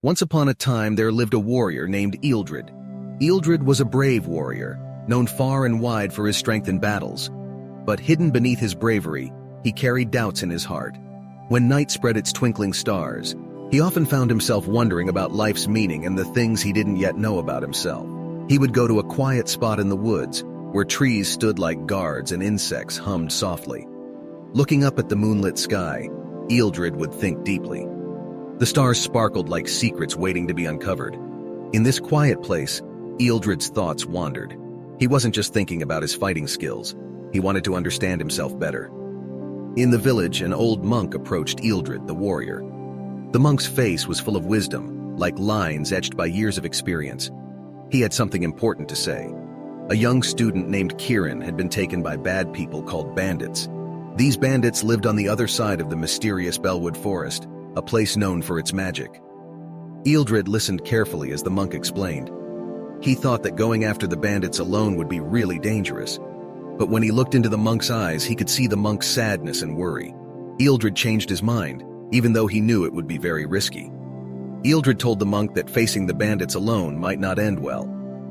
Once upon a time, there lived a warrior named Ealdred. Ealdred was a brave warrior, known far and wide for his strength in battles. But hidden beneath his bravery, he carried doubts in his heart. When night spread its twinkling stars, he often found himself wondering about life's meaning and the things he didn't yet know about himself. He would go to a quiet spot in the woods, where trees stood like guards and insects hummed softly. Looking up at the moonlit sky, Ealdred would think deeply. The stars sparkled like secrets waiting to be uncovered. In this quiet place, Ealdred's thoughts wandered. He wasn't just thinking about his fighting skills. He wanted to understand himself better. In the village, an old monk approached Ealdred, the warrior. The monk's face was full of wisdom, like lines etched by years of experience. He had something important to say. A young student named Kieran had been taken by bad people called bandits. These bandits lived on the other side of the mysterious Bellwood Forest, a place known for its magic. Ealdred listened carefully as the monk explained. He thought that going after the bandits alone would be really dangerous. But when he looked into the monk's eyes, he could see the monk's sadness and worry. Ealdred changed his mind, even though he knew it would be very risky. Ealdred told the monk that facing the bandits alone might not end well,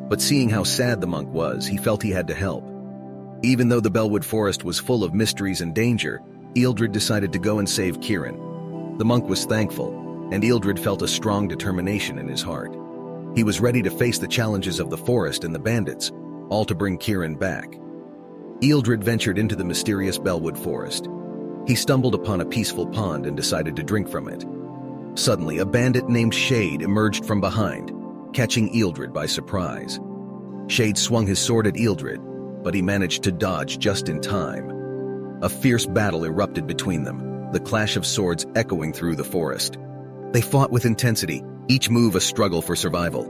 but seeing how sad the monk was, he felt he had to help. Even though the Bellwood Forest was full of mysteries and danger, Ealdred decided to go and save Kieran. The monk was thankful, and Ealdred felt a strong determination in his heart. He was ready to face the challenges of the forest and the bandits, all to bring Kieran back. Ealdred ventured into the mysterious Bellwood Forest. He stumbled upon a peaceful pond and decided to drink from it. Suddenly, a bandit named Shade emerged from behind, catching Ealdred by surprise. Shade swung his sword at Ealdred, but he managed to dodge just in time. A fierce battle erupted between them, the clash of swords echoing through the forest. They fought with intensity, each move a struggle for survival.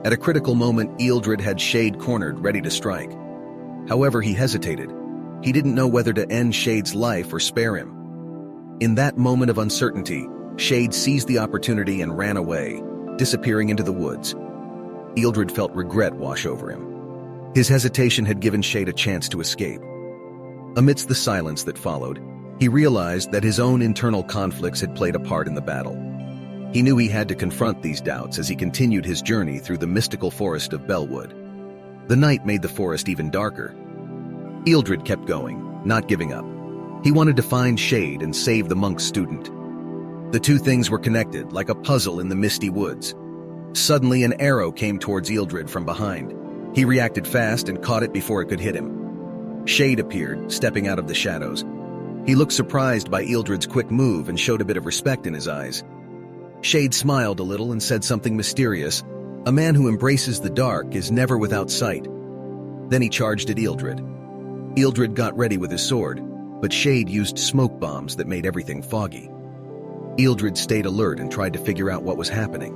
At a critical moment, Ealdred had Shade cornered, ready to strike. However, he hesitated. He didn't know whether to end Shade's life or spare him. In that moment of uncertainty, Shade seized the opportunity and ran away, disappearing into the woods. Ealdred felt regret wash over him. His hesitation had given Shade a chance to escape. Amidst the silence that followed, he realized that his own internal conflicts had played a part in the battle. He knew he had to confront these doubts as he continued his journey through the mystical forest of Bellwood. The night made the forest even darker. Ealdred kept going, not giving up. He wanted to find Shade and save the monk's student. The two things were connected, like a puzzle in the misty woods. Suddenly, an arrow came towards Ealdred from behind. He reacted fast and caught it before it could hit him. Shade appeared, stepping out of the shadows. He looked surprised by Ealdred's quick move and showed a bit of respect in his eyes. Shade smiled a little and said something mysterious. A man who embraces the dark is never without sight. Then he charged at Ealdred. Ealdred got ready with his sword, but Shade used smoke bombs that made everything foggy. Ealdred stayed alert and tried to figure out what was happening.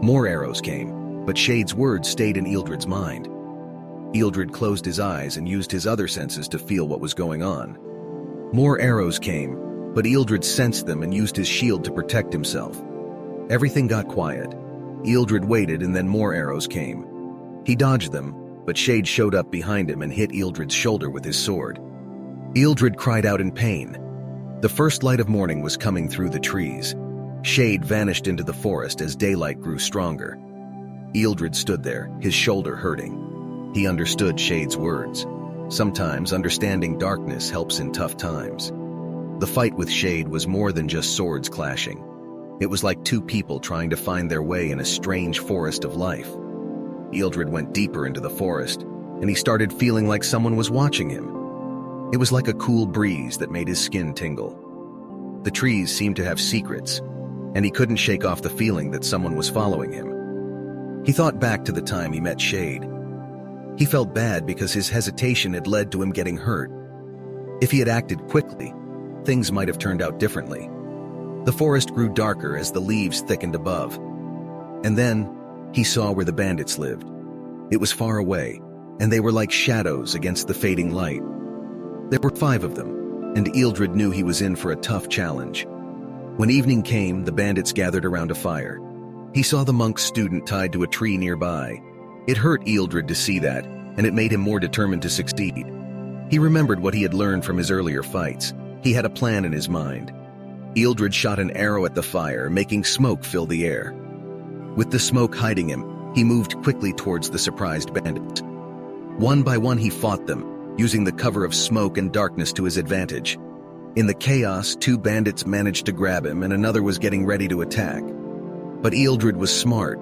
More arrows came, but Shade's words stayed in Ealdred's mind. Ealdred closed his eyes and used his other senses to feel what was going on. More arrows came, but Ealdred sensed them and used his shield to protect himself. Everything got quiet. Ealdred waited and then more arrows came. He dodged them, but Shade showed up behind him and hit Ealdred's shoulder with his sword. Ealdred cried out in pain. The first light of morning was coming through the trees. Shade vanished into the forest as daylight grew stronger. Ealdred stood there, his shoulder hurting. He understood Shade's words. Sometimes understanding darkness helps in tough times. The fight with Shade was more than just swords clashing. It was like two people trying to find their way in a strange forest of life. Ealdred went deeper into the forest, and he started feeling like someone was watching him. It was like a cool breeze that made his skin tingle. The trees seemed to have secrets, and he couldn't shake off the feeling that someone was following him. He thought back to the time he met Shade. He felt bad because his hesitation had led to him getting hurt. If he had acted quickly, things might have turned out differently. The forest grew darker as the leaves thickened above. And then, he saw where the bandits lived. It was far away, and they were like shadows against the fading light. There were 5 of them, and Ealdred knew he was in for a tough challenge. When evening came, the bandits gathered around a fire. He saw the monk's student tied to a tree nearby. It hurt Ealdred to see that, and it made him more determined to succeed. He remembered what he had learned from his earlier fights. He had a plan in his mind. Ealdred shot an arrow at the fire, making smoke fill the air. With the smoke hiding him, he moved quickly towards the surprised bandits. One by one he fought them, using the cover of smoke and darkness to his advantage. In the chaos, 2 bandits managed to grab him and another was getting ready to attack. But Ealdred was smart.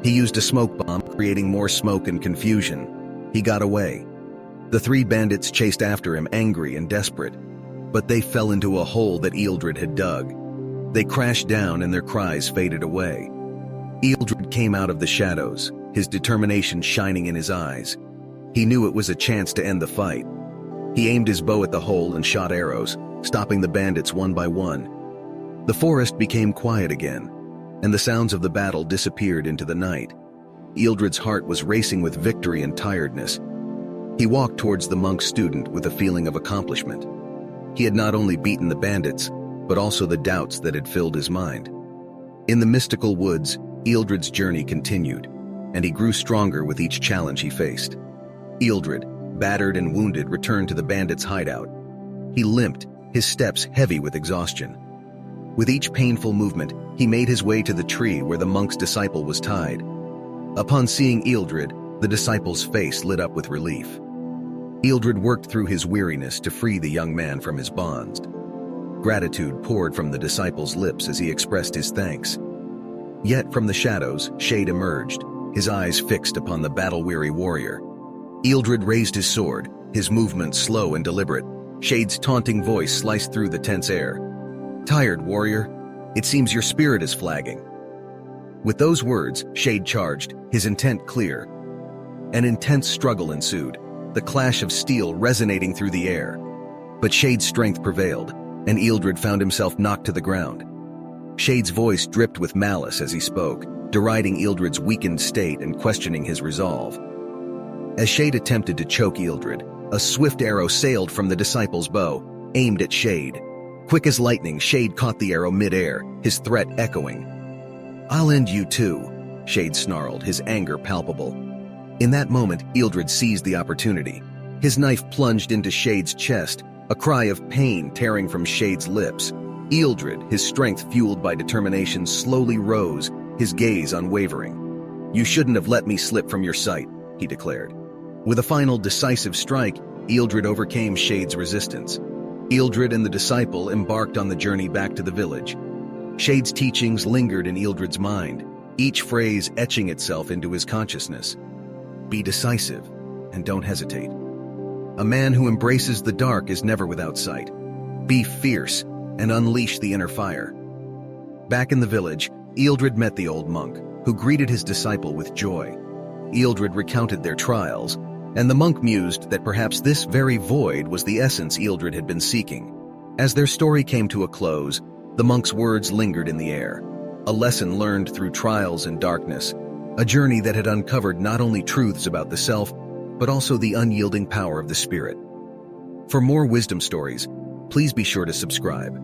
He used a smoke bomb, creating more smoke and confusion. He got away. The 3 bandits chased after him, angry and desperate. But they fell into a hole that Ealdred had dug. They crashed down and their cries faded away. Ealdred came out of the shadows, his determination shining in his eyes. He knew it was a chance to end the fight. He aimed his bow at the hole and shot arrows, stopping the bandits one by one. The forest became quiet again, and the sounds of the battle disappeared into the night. Ealdred's heart was racing with victory and tiredness. He walked towards the monk student with a feeling of accomplishment. He had not only beaten the bandits, but also the doubts that had filled his mind. In the mystical woods, Ealdred's journey continued, and he grew stronger with each challenge he faced. Ealdred, battered and wounded, returned to the bandits' hideout. He limped, his steps heavy with exhaustion. With each painful movement, he made his way to the tree where the monk's disciple was tied. Upon seeing Ealdred, the disciple's face lit up with relief. Ealdred worked through his weariness to free the young man from his bonds. Gratitude poured from the disciple's lips as he expressed his thanks. Yet from the shadows, Shade emerged, his eyes fixed upon the battle-weary warrior. Ealdred raised his sword, his movements slow and deliberate. Shade's taunting voice sliced through the tense air. "Tired, warrior? It seems your spirit is flagging." With those words, Shade charged, his intent clear. An intense struggle ensued, the clash of steel resonating through the air. But Shade's strength prevailed, and Ealdred found himself knocked to the ground. Shade's voice dripped with malice as he spoke, deriding Ealdred's weakened state and questioning his resolve. As Shade attempted to choke Ealdred, a swift arrow sailed from the disciple's bow, aimed at Shade. Quick as lightning, Shade caught the arrow mid-air, his threat echoing. "I'll end you too," Shade snarled, his anger palpable. In that moment, Ealdred seized the opportunity. His knife plunged into Shade's chest, a cry of pain tearing from Shade's lips. Ealdred, his strength fueled by determination, slowly rose, his gaze unwavering. "You shouldn't have let me slip from your sight," he declared. With a final decisive strike, Ealdred overcame Shade's resistance. Ealdred and the disciple embarked on the journey back to the village. Shade's teachings lingered in Ealdred's mind, each phrase etching itself into his consciousness. Be decisive, and don't hesitate. A man who embraces the dark is never without sight. Be fierce, and unleash the inner fire. Back in the village, Ealdred met the old monk, who greeted his disciple with joy. Ealdred recounted their trials, and the monk mused that perhaps this very void was the essence Ealdred had been seeking. As their story came to a close, the monk's words lingered in the air, a lesson learned through trials and darkness, a journey that had uncovered not only truths about the self, but also the unyielding power of the spirit. For more wisdom stories, please be sure to subscribe.